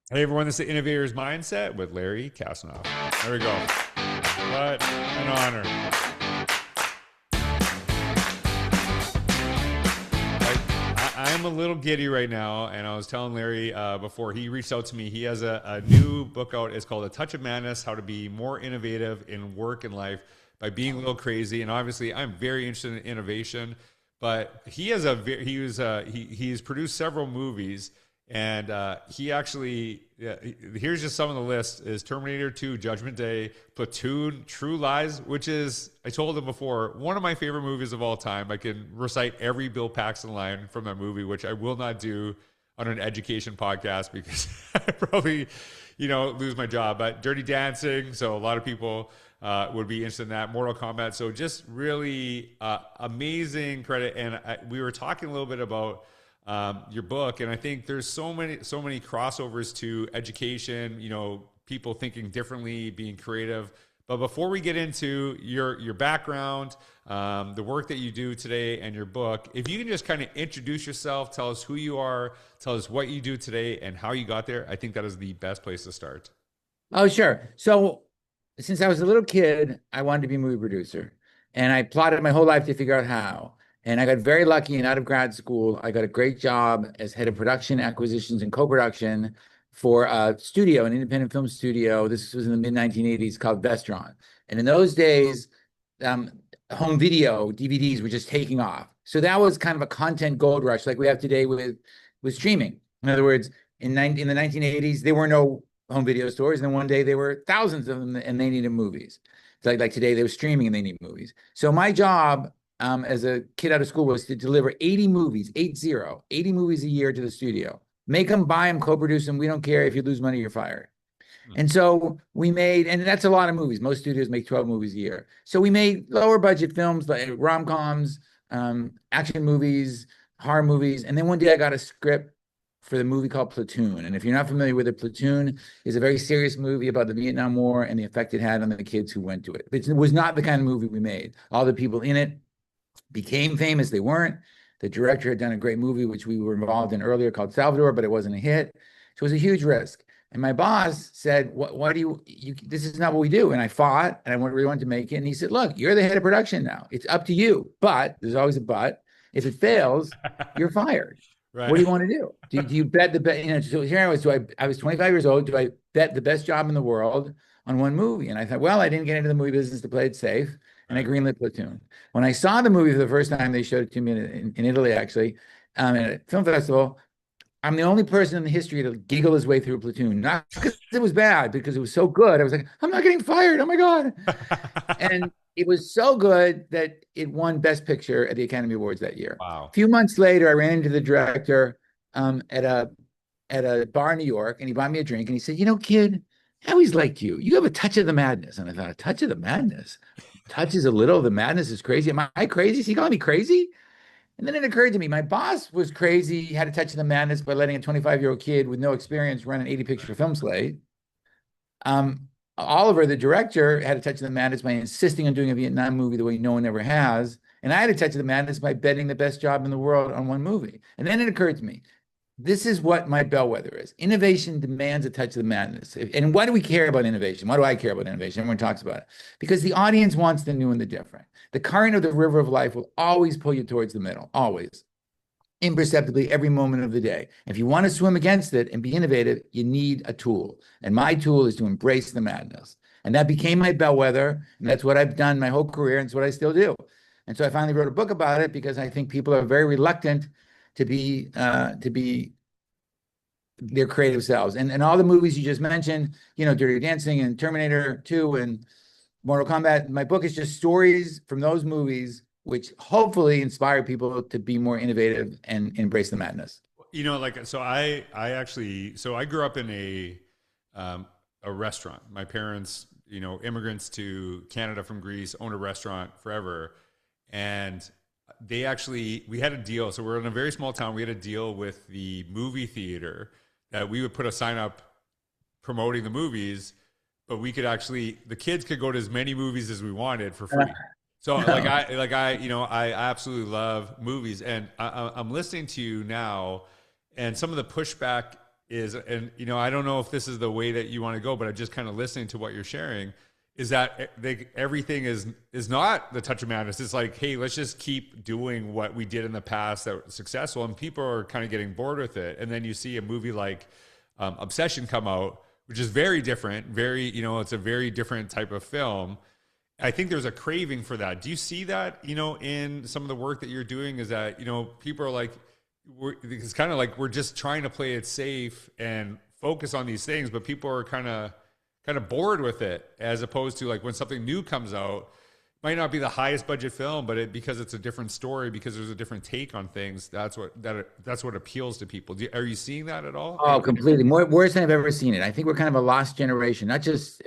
Hey everyone, this is the Innovator's Mindset with Larry Kasanoff. There we go. What an honor. I am a little giddy right now, and I was telling Larry before he reached out to me, he has a new book out. It's called A Touch of Madness, How to Be More Innovative in Work and Life by Being a Little Crazy. And obviously, I'm very interested in innovation, but he's produced several movies. And he actually, here's just some of the list: is Terminator 2, Judgment Day, Platoon, True Lies, which is, I told him before, one of my favorite movies of all time. I can recite every Bill Paxton line from that movie, which I will not do on an education podcast because I probably, lose my job. But Dirty Dancing, so a lot of people would be interested in that. Mortal Kombat, so just really amazing credit. And we were talking a little bit about your book, and I think there's so many crossovers to education, people thinking differently, being creative. But before we get into your background, the work that you do today, and your book, if you can just kind of introduce yourself, tell us who you are, tell us what you do today and how you got there, I think that is the best place to start. Oh, sure. So since I was a little kid, I wanted to be a movie producer. And I plotted my whole life to figure out how. And I got very lucky, and out of grad school, I got a great job as head of production, acquisitions, and co-production for a studio, an independent film studio. This was in the mid 1980s, called Vestron. And in those days, um, home video DVDs were just taking off. So that was kind of a content gold rush like we have today with streaming. In other words, in the 1980s, there were no home video stores. And then one day there were thousands of them, and they needed movies. It's like today they were streaming and they need movies. So my job as a kid out of school was to deliver 80 movies, 80 movies a year to the studio. Make them, buy them, co-produce them. We don't care. If you lose money, you're fired. And so we made, and that's a lot of movies. Most studios make 12 movies a year. So we made lower budget films like rom-coms, action movies, horror movies. And then one day I got a script for the movie called Platoon. And if you're not familiar with it, Platoon is a very serious movie about the Vietnam War and the effect it had on the kids who went to it. It was not the kind of movie we made. All the people in it became famous. They weren't. The director had done a great movie, which we were involved in earlier, called Salvador, but it wasn't a hit. So it was a huge risk. And my boss said, "Why do you this is not what we do." And I fought, and I really wanted to make it. And he said, "Look, you're the head of production now. It's up to you. But there's always a but. If it fails, you're fired. Right. What do you want to do? Do you bet the bet? So here I was. I was 25 years old. Do I bet the best job in the world on one movie?" And I thought, well, I didn't get into the movie business to play it safe. And I greenlit Platoon. When I saw the movie for the first time, they showed it to me in Italy, actually, at a film festival. I'm the only person in the history to giggle his way through Platoon. Not because it was bad, because it was so good. I was like, I'm not getting fired. Oh my God. And it was so good that it won Best Picture at the Academy Awards that year. A Wow. few months later, I ran into the director at a bar in New York, and he bought me a drink, and he said, "Kid, I always liked you. You have a touch of the madness." And I thought, a touch of the madness? Touches a little. The madness is crazy. Am I crazy? Is he calling me crazy? And then it occurred to me, my boss was crazy. He had a touch of the madness by letting a 25-year-old kid with no experience run an 80-picture film slate. Oliver, the director, had a touch of the madness by insisting on doing a Vietnam movie the way no one ever has. And I had a touch of the madness by betting the best job in the world on one movie. And then it occurred to me, this is what my bellwether is. Innovation demands a touch of the madness. And why do we care about innovation? Why do I care about innovation? Everyone talks about it. Because the audience wants the new and the different. The current of the river of life will always pull you towards the middle, always, imperceptibly, every moment of the day. If you want to swim against it and be innovative, you need a tool. And my tool is to embrace the madness. And that became my bellwether. And that's what I've done my whole career. And it's what I still do. And so I finally wrote a book about it because I think people are very reluctant to be their creative selves. And all the movies you just mentioned, Dirty Dancing and Terminator 2 and Mortal Kombat, my book is just stories from those movies, which hopefully inspire people to be more innovative and embrace the madness. I grew up in a restaurant. My parents, immigrants to Canada from Greece, owned a restaurant forever. And we had a deal. So we're in a very small town. We had a deal with the movie theater that we would put a sign up promoting the movies, but the kids could go to as many movies as we wanted for free. So I absolutely love movies, and I'm listening to you now, and some of the pushback is, and I don't know if this is the way that you want to go, but I'm just kind of listening to what you're sharing, is that everything is not the touch of madness. It's like, hey, let's just keep doing what we did in the past that was successful, and people are kind of getting bored with it. And then you see a movie like Obsession come out, which is very different, it's a very different type of film. I think there's a craving for that. Do you see that, in some of the work that you're doing? Is that, people are like, it's kind of like we're just trying to play it safe and focus on these things, but people are kind of bored with it, as opposed to like when something new comes out, might not be the highest budget film, but because it's a different story, because there's a different take on things, that's what appeals to people. Are you seeing that at all? Oh, completely. More worse than I've ever seen it. I think we're kind of a lost generation, not just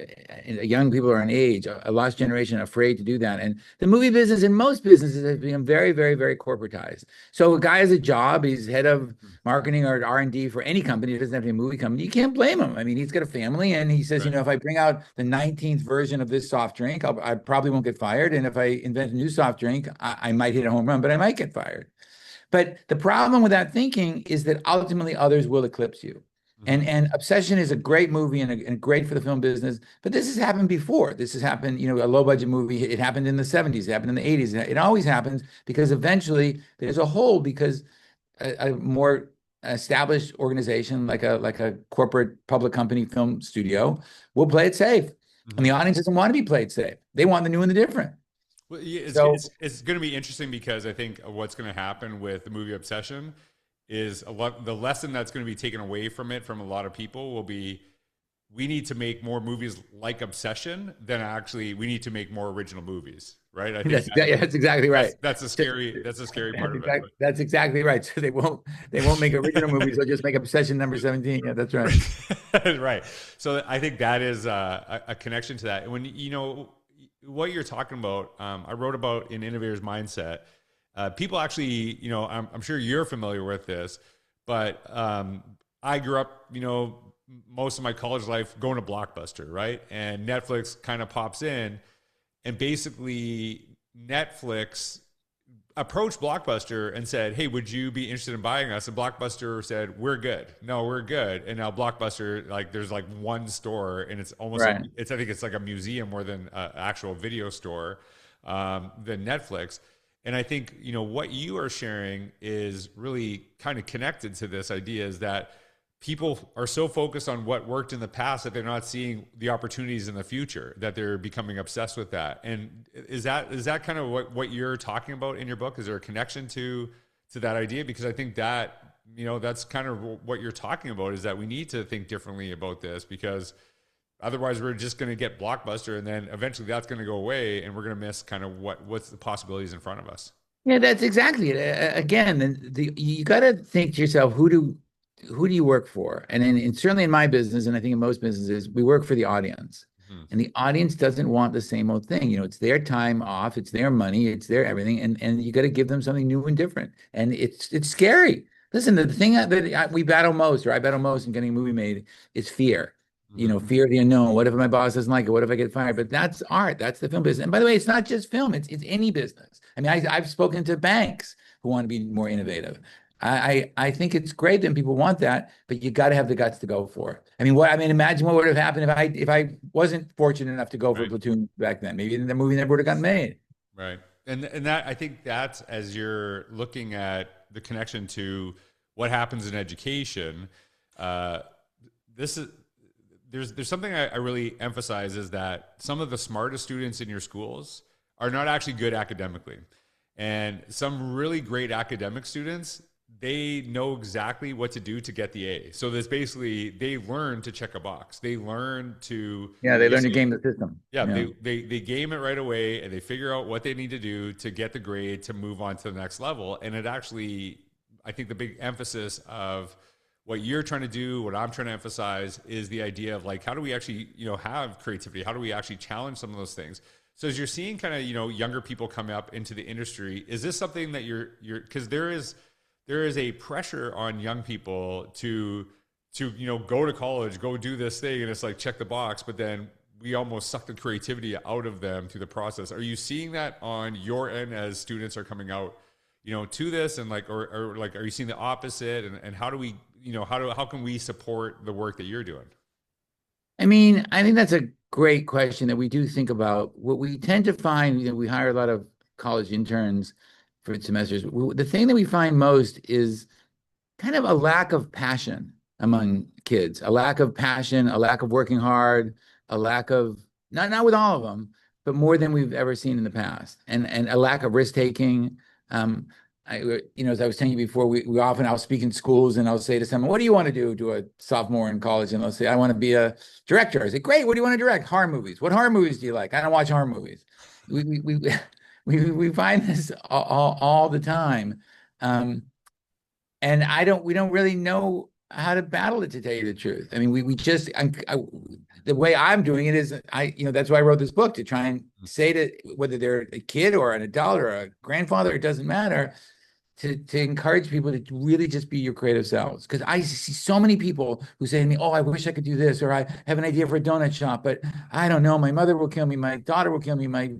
young people are an age, a lost generation afraid to do that. And the movie business and most businesses have become very, very, very corporatized. So a guy has a job, he's head of marketing or R&D for any company. It doesn't have to be a movie company. You can't blame him. I mean, he's got a family and he says, Right. if I bring out the 19th version of this soft drink, I probably won't get fired. And if I invent a new soft drink, I might hit a home run, but I might get fired. But the problem with that thinking is that ultimately others will eclipse you. Mm-hmm. And Obsession is a great movie and great for the film business. But this has happened before. This has happened, a low budget movie. It happened in the 70s. It happened in the 80s. It always happens because eventually there's a hole because a more established organization like a corporate public company film studio will play it safe. Mm-hmm. And the audience doesn't want to be played safe. They want the new and the different. Well, yeah, it's going to be interesting because I think what's going to happen with the movie Obsession is the lesson that's going to be taken away from it from a lot of people will be, we need to make more movies like Obsession than actually we need to make more original movies, right? I think that's exactly right. That's a scary part of it. That's exactly right. So they won't make original movies. They'll just make Obsession number 17. Yeah, that's right. Right. So I think that is a connection to that. When what you're talking about, I wrote about in Innovator's Mindset. People actually, I'm sure you're familiar with this, but I grew up, most of my college life going to Blockbuster, right? And Netflix kind of pops in, and basically Netflix approached Blockbuster and said, hey, would you be interested in buying us? And Blockbuster said, we're good. No, we're good. And now Blockbuster, there's one store, and it's almost right. I think it's like a museum more than an actual video store than Netflix. And I think, what you are sharing is really kind of connected to this idea, is that people are so focused on what worked in the past that they're not seeing the opportunities in the future, that they're becoming obsessed with that. And is that kind of what you're talking about in your book? Is there a connection to that idea? Because I think that, that's kind of what you're talking about, is that we need to think differently about this, because otherwise we're just going to get Blockbuster, and then eventually that's going to go away, and we're going to miss kind of what's the possibilities in front of us. Yeah, that's exactly it. Again, you got to think to yourself, who do you work for? And certainly in my business, and I think in most businesses, we work for the audience. Mm-hmm. And the audience doesn't want the same old thing. It's their time off, it's their money, it's their everything, and you got to give them something new and different. And it's scary. Listen, the thing that we battle most, or I battle most in getting a movie made, is fear. Mm-hmm. Fear of the unknown. What if my boss doesn't like it? What if I get fired? But that's art. That's the film business. And by the way, it's not just film. It's any business. I mean, I've spoken to banks who want to be more innovative. I think it's great that people want that, but you got to have the guts to go for it. Imagine what would have happened if I wasn't fortunate enough to go for Platoon back then. Maybe the movie never would have gotten made. Right. And that, I think that's, as you're looking at the connection to what happens in education, there's something I really emphasize, is that some of the smartest students in your schools are not actually good academically. And some really great academic students, they know exactly what to do to get the A. So there's basically, they learn to check a box. They learn to... Yeah, they learn to game the system. Yeah. They game it right away, and they figure out what they need to do to get the grade to move on to the next level. And it actually, I think the big emphasis of what you're trying to do, what I'm trying to emphasize, is the idea of how do we actually, have creativity? How do we actually challenge some of those things? So as you're seeing kind of, younger people come up into the industry, is this something that you're, because there is a pressure on young people to go to college, go do this thing, and it's like, check the box, but then we almost suck the creativity out of them through the process. Are you seeing that on your end as students are coming out, to this, and are you seeing the opposite, and how do we how can we support the work that you're doing? I mean, I think that's a great question that we do think about. What we tend to find, we hire a lot of college interns for semesters. The thing that we find most is kind of a lack of passion among kids, a lack of passion, a lack of working hard, a lack of not with all of them, but more than we've ever seen in the past, and a lack of risk taking. As I was telling you before, we often I'll speak in schools and I'll say to someone, "What do you want to do?" To a sophomore in college, and they'll say, "I want to be a director." I say, "Great. What do you want to direct?" "Horror movies." "What horror movies do you like?" "I don't watch horror movies." We find this all the time. And we don't really know how to battle it, to tell you the truth. I mean, we just, the way I'm doing it is that's why I wrote this book, to try and say to, whether they're a kid or an adult or a grandfather, it doesn't matter, to encourage people to really just be your creative selves. Because I see so many people who say to me, "Oh, I wish I could do this," or "I have an idea for a donut shop, but I don't know, my mother will kill me, my daughter will kill me, my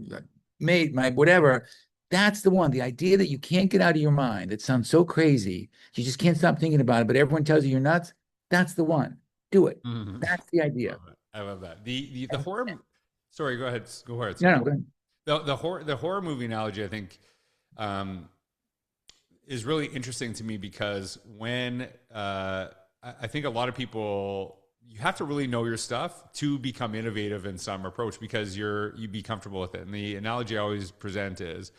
mate, my whatever." That's the one, the idea that you can't get out of your mind. That sounds so crazy. You just can't stop thinking about it, but everyone tells you you're nuts. That's the one. Do it. Mhm. That's the idea. I love that. The horror. Sorry, go ahead. Go ahead, No, sir. no, go ahead. The horror movie analogy, I think, um, is really interesting to me because when I think a lot of people, you have to really know your stuff to become innovative in some approach, because you be comfortable with it. And the analogy I always present is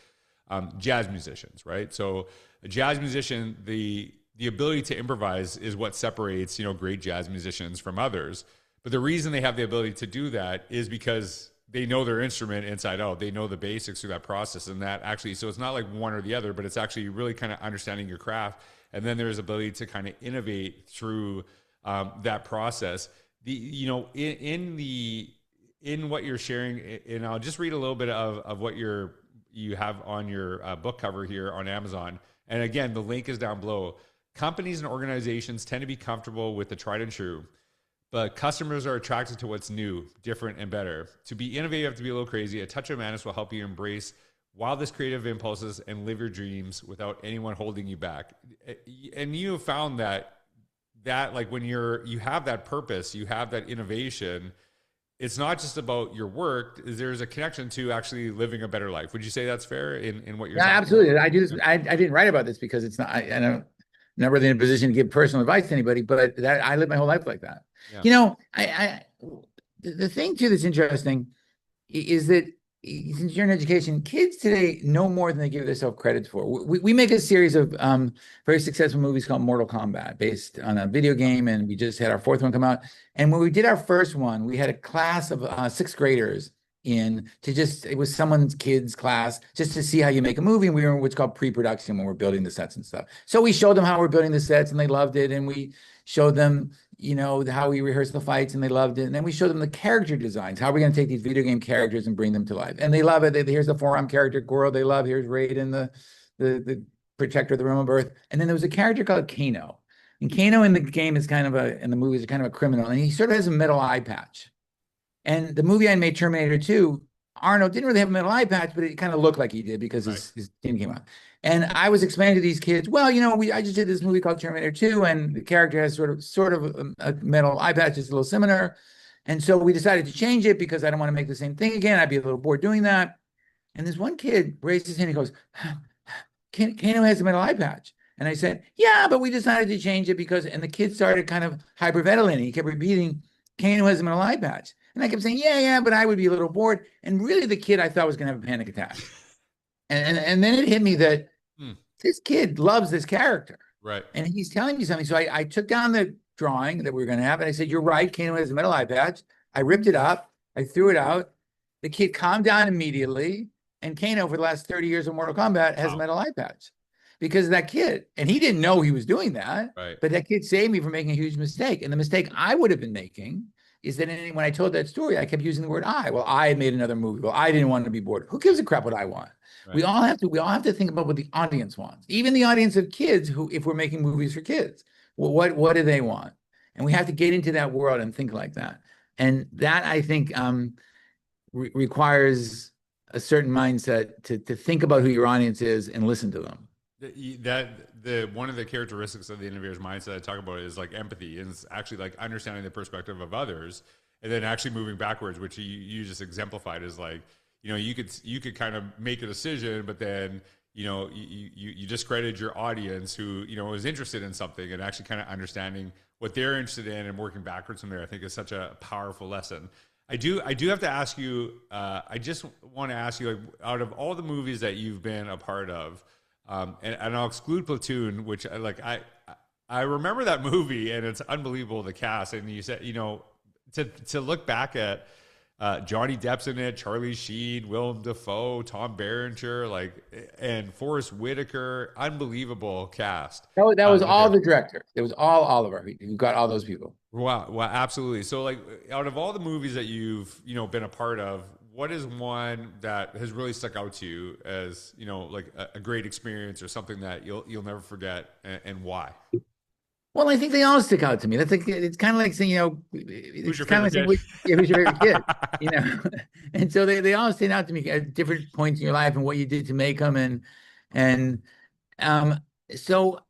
jazz musicians, right? So a jazz musician, the ability to improvise is what separates great jazz musicians from others. But the reason they have the ability to do that is because they know their instrument inside out. They know the basics through that process, and that actually, so it's not like one or the other, but it's actually really kind of understanding your craft. And then there's ability to kind of innovate through that process. In what you're sharing, and I'll just read a little bit of what you have on your book cover here on Amazon. And again, the link is down below. Companies and organizations tend to be comfortable with the tried and true, but customers are attracted to what's new, different, and better. To be innovative, you have to be a little crazy. A touch of madness will help you embrace wildest creative impulses and live your dreams without anyone holding you back. And you have found that like when you have that purpose, you have that innovation, it's not just about your work. There's a connection to actually living a better life. Would you say that's fair in what you're Yeah, talking absolutely. about? I do this. I didn't write about this because it's not, I don't, not really in a position to give personal advice to anybody, but that I live my whole life like that. Yeah. The thing too that's interesting is that since you're in education, kids today know more than they give themselves credit for. We make a series of very successful movies called Mortal Kombat, based on a video game, and we just had our fourth one come out. And when we did our first one, we had a class of sixth graders it was someone's kid's class, just to see how you make a movie. And we were in what's called pre-production, when we're building the sets and stuff. So we showed them how we're building the sets, and they loved it. And we showed them, how we rehearse the fights, and they loved it. And then we showed them the character designs. How are we going to take these video game characters and bring them to life? And they love it. Here's the forearm character, Goro. They love. Here's Raiden, the protector of the realm of Earth. And then there was a character called Kano. And Kano in the game is in the movies, is kind of a criminal. And he sort of has a metal eye patch. And the movie I made, Terminator 2, Arnold didn't really have a metal eye patch, but it kind of looked like he did because his skin came out. And I was explaining to these kids, well, I just did this movie called Terminator 2, and the character has sort of a metal eye patch, is a little similar. And so we decided to change it because I don't want to make the same thing again. I'd be a little bored doing that. And this one kid raised his hand. He goes, Kano has a metal eye patch. And I said, yeah, but we decided to change it because, and the kid started kind of hyperventilating. He kept repeating, Kano has a metal eye patch. And I kept saying, yeah, but I would be a little bored. And really, the kid, I thought, was going to have a panic attack. And then it hit me that this kid loves this character. Right. And he's telling me something. So I took down the drawing that we were going to have, and I said, you're right, Kano has a metal eye patch. I ripped it up. I threw it out. The kid calmed down immediately. And Kano, for the last 30 years of Mortal Kombat, has a metal eye patch because of that kid. And he didn't know he was doing that. Right. But that kid saved me from making a huge mistake. And the mistake I would have been making is that when I told that story, I kept using the word I. Well, I had made another movie. Well, I didn't want to be bored. Who gives a crap what I want? Right. We all have to think about what the audience wants. Even the audience of kids, who, if we're making movies for kids, what do they want? And we have to get into that world and think like that. And that, I think, requires a certain mindset to think about who your audience is and listen to them. the one of the characteristics of the innovator's mindset I talk about is like empathy, and it's actually like understanding the perspective of others, and then actually moving backwards, which you just exemplified is like, you could kind of make a decision, but then you discredit your audience who is interested in something, and actually kind of understanding what they're interested in and working backwards from there. I think is such a powerful lesson. I do have to ask you. I just want to ask you, like, out of all the movies that you've been a part of, and I'll exclude Platoon, which I remember that movie, and it's unbelievable, the cast. And you said, to look back at Johnny Depp's in it, Charlie Sheen, Willem Dafoe, Tom Berenger, and Forrest Whitaker, unbelievable cast. That was all the director. It was all Oliver who got all those people. Wow, well, absolutely. So, like, out of all the movies that you've been a part of, what is one that has really stuck out to you as like a great experience or something that you'll never forget, and why? Well, I think they all stick out to me. That's like, it's kind of like saying, Who's it's your kind of favorite like saying, kid? who's your favorite kid? And so they all stand out to me at different points in your life and what you did to make them. And um, so,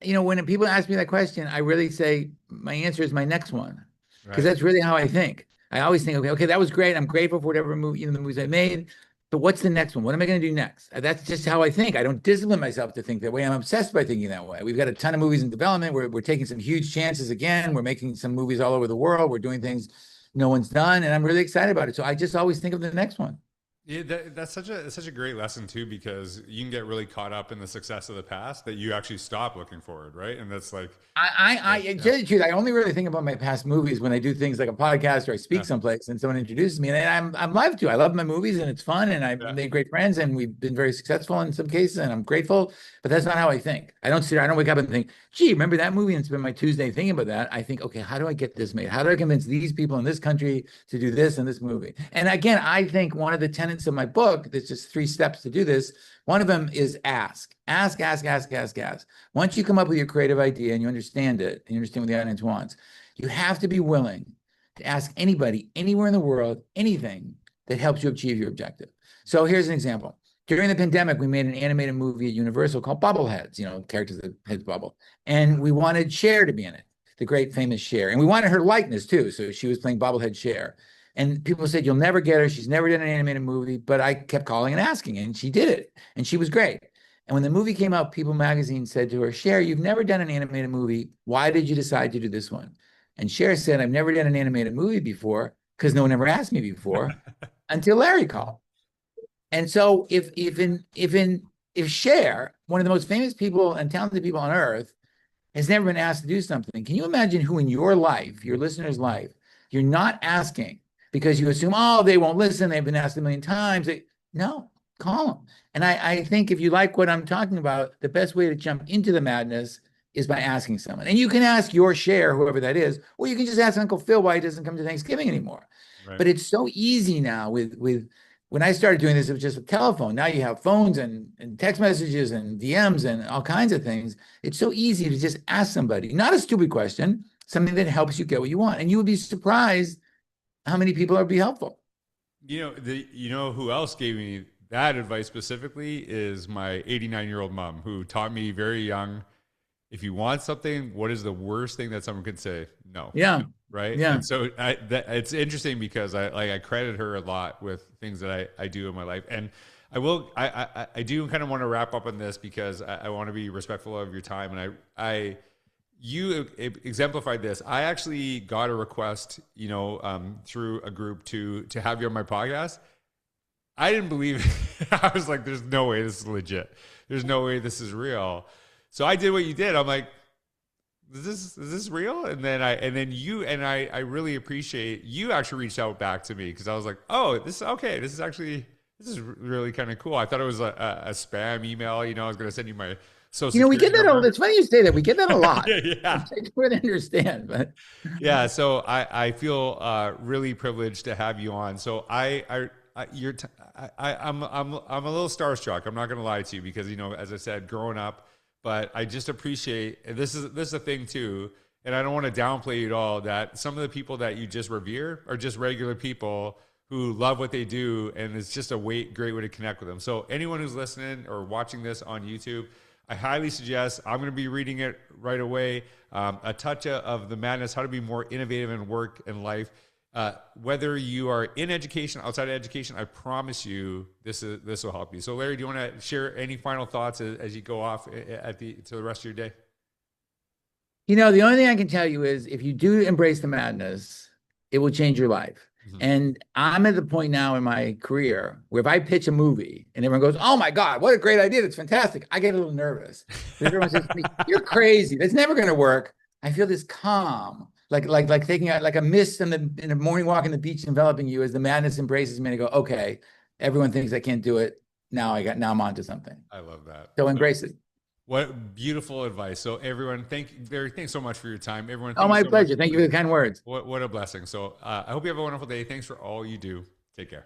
when people ask me that question, I really say my answer is my next one, because Right. that's really how I think. I always think, okay, that was great. I'm grateful for whatever movie, the movies I made. But what's the next one? What am I going to do next? That's just how I think. I don't discipline myself to think that way. I'm obsessed by thinking that way. We've got a ton of movies in development. We're taking some huge chances again. We're making some movies all over the world. We're doing things no one's done, and I'm really excited about it. So I just always think of the next one. Yeah, that's such a great lesson too, because you can get really caught up in the success of the past that you actually stop looking forward, right? And that's like, To tell you the truth, I only really think about my past movies when I do things like a podcast or I speak yeah, someplace and someone introduces me, and I'm live to. I love my movies and it's fun, and I've yeah. made great friends, and we've been very successful in some cases, and I'm grateful. But that's not how I think. I don't sit there, I don't wake up and think, gee, remember that movie? And spend my Tuesday thinking about that. I think, okay, how do I get this made? How do I convince these people in this country to do this in this movie? And again, I think one of the tenets of my book, there's just 3 steps to do this. One of them is ask. Ask, ask, ask, ask, ask. Once you come up with your creative idea and you understand it, and you understand what the audience wants, you have to be willing to ask anybody, anywhere in the world, anything that helps you achieve your objective. So here's an example. During the pandemic, we made an animated movie at Universal called Bubbleheads, characters that heads bubble. And we wanted Cher to be in it, the great famous Cher. And we wanted her likeness too. So she was playing Bobblehead Cher. And people said, you'll never get her. She's never done an animated movie. But I kept calling and asking, and she did it. And she was great. And when the movie came out, People magazine said to her, Cher, you've never done an animated movie. Why did you decide to do this one? And Cher said, I've never done an animated movie before because no one ever asked me before until Larry called. And so if Cher, one of the most famous people and talented people on earth, has never been asked to do something, can you imagine who in your life, your listener's life, you're not asking because you assume, oh, they won't listen. They've been asked a million times. No, call them. And I think if you like what I'm talking about, the best way to jump into the madness is by asking someone. And you can ask your Cher, whoever that is, or you can just ask Uncle Phil why he doesn't come to Thanksgiving anymore. Right. But it's so easy now with when I started doing this, it was just a telephone. Now you have phones and text messages and DMs and all kinds of things. It's so easy to just ask somebody, not a stupid question, something that helps you get what you want. And you would be surprised how many people would be helpful. Who else gave me that advice specifically is my 89-year-old mom, who taught me very young, if you want something, what is the worst thing that someone could say? No. Yeah. Right. Yeah. And so it's interesting because I credit her a lot with things that I do in my life. And I do kind of want to wrap up on this because I want to be respectful of your time. And you exemplified this. I actually got a request, through a group to have you on my podcast. I didn't believe it. I was like, there's no way this is legit. There's no way this is real. So I did what you did. I'm like, is this real? And then I really appreciate you actually reached out back to me, because I was like, oh, this is really kind of cool. I thought it was a spam email. I was going to send you my social We get security that number. it's funny you say that. We get that a lot. Yeah. I couldn't understand, but Yeah. So I feel really privileged to have you on. So I'm a little starstruck. I'm not going to lie to you because, as I said, growing up, but I just appreciate, and this is a thing too, and I don't want to downplay you at all, that some of the people that you just revere are just regular people who love what they do, and it's just great way to connect with them. So anyone who's listening or watching this on YouTube, I highly suggest. I'm going to be reading it right away. A touch of the madness: how to be more innovative in work and life. Whether you are in education, outside of education, I promise you this will help you. So, Larry, do you want to share any final thoughts as you go off to the rest of your day? The only thing I can tell you is if you do embrace the madness, it will change your life. Mhm. And I'm at the point now in my career where if I pitch a movie and everyone goes, "Oh my God, what a great idea. That's fantastic." I get a little nervous. But everyone says to me, "You're crazy. That's never going to work." I feel this calm, like taking out like a mist in the morning walk on the beach enveloping you as the madness embraces me and I go, "Okay, everyone thinks I can't do it. Now I'm onto something." I love that. So So, embrace it. what beautiful advice. So, everyone, Larry, thanks so much for your time. Everyone, Oh, thank you my so much. pleasure. Thank you for the kind words. What a blessing. So, I hope you have a wonderful day. Thanks for all you do. Take care.